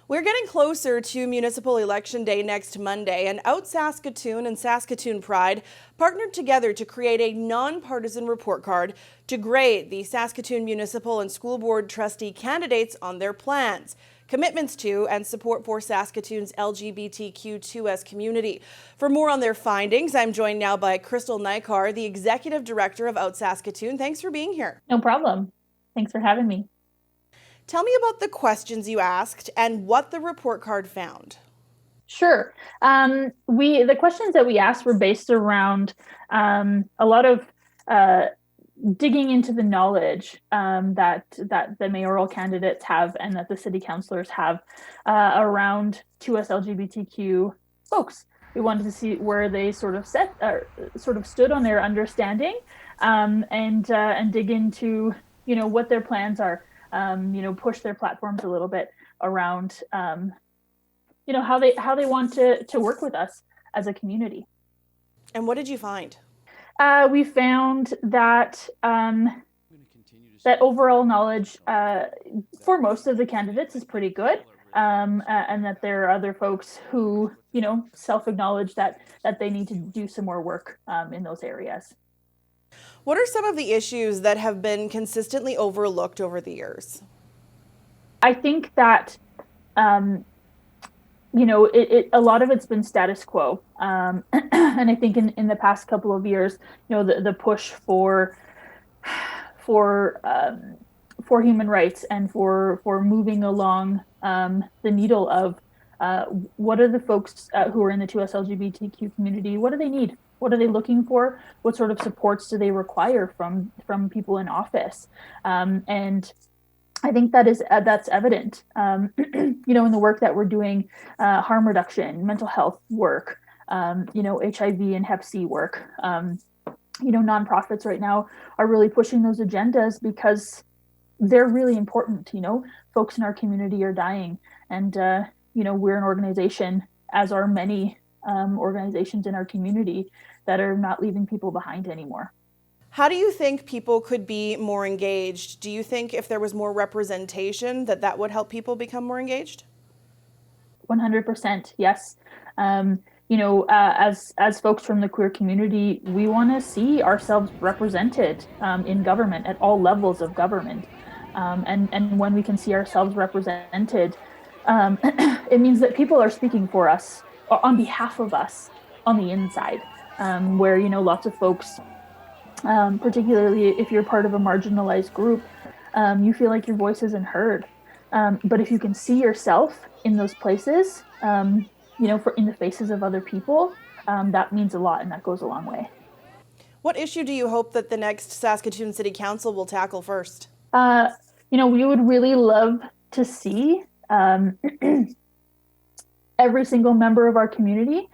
We're getting closer to Municipal Election Day next Monday, and OUTSaskatoon and Saskatoon Pride partnered together to create a non-partisan report card to grade the Saskatoon Municipal and School Board Trustee candidates on their plans, commitments to, and support for Saskatoon's LGBTQ2S community. For more on their findings, I'm joined now by Crystal Nykar, the Executive Director of OUTSaskatoon. Thanks for being here. No problem. Thanks for having me. Tell me about the questions you asked and what the report card found. Sure. The questions that we asked were based around a lot of digging into the knowledge that the mayoral candidates have and that the city councilors have around 2S LGBTQ folks. We wanted to see where they sort of stood on their understanding and dig into what their plans are. Push their platforms a little bit around, how they want to work with us as a community. And what did you find? We found that that overall knowledge for most of the candidates is pretty good, and that there are other folks who, self-acknowledge that they need to do some more work in those areas. What are some of the issues that have been consistently overlooked over the years? I think that, a lot of it's been status quo. And I think in the past couple of years, the push for human rights and for moving along the needle of what are the folks who are in the 2S LGBTQ community, what do they need? What are they looking for? What sort of supports do they require from people in office? And I think that's evident, in the work that we're doing, harm reduction, mental health work, HIV and Hep C work. Nonprofits right now are really pushing those agendas because they're really important. Folks in our community are dying, and we're an organization, as are many organizations in our community, that are not leaving people behind anymore. How do you think people could be more engaged? Do you think if there was more representation that would help people become more engaged? 100%, yes. As folks from the queer community, we want to see ourselves represented in government at all levels of government. And when we can see ourselves represented, it means that people are speaking for us, or on behalf of us, on the inside, where lots of folks, particularly if you're part of a marginalized group, you feel like your voice isn't heard. But if you can see yourself in those places, in the faces of other people, that means a lot, and that goes a long way. What issue do you hope that the next Saskatoon City Council will tackle first? We would really love to see every single member of our community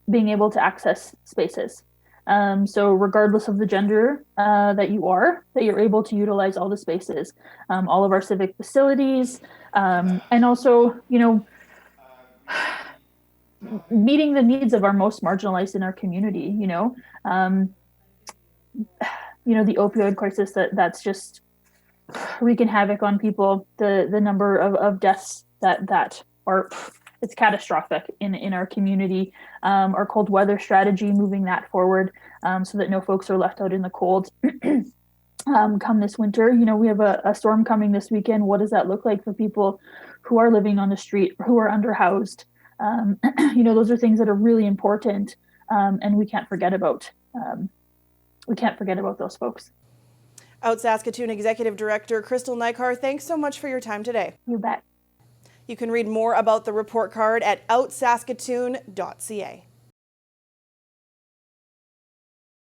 being able to access spaces. So regardless of the gender that you're able to utilize all the spaces, all of our civic facilities, and also, meeting the needs of our most marginalized in our community. The opioid crisis that's just wreaking havoc on people, the number of deaths that are, it's catastrophic in our community. Our cold weather strategy, moving that forward so that no folks are left out in the cold come this winter. We have a storm coming this weekend. What does that look like for people who are living on the street, who are underhoused? Those are things that are really important, and we can't forget about. We can't forget about those folks. OUTSaskatoon Executive Director Crystal Nykar, thanks so much for your time today. You bet. You can read more about the report card at outsaskatoon.ca.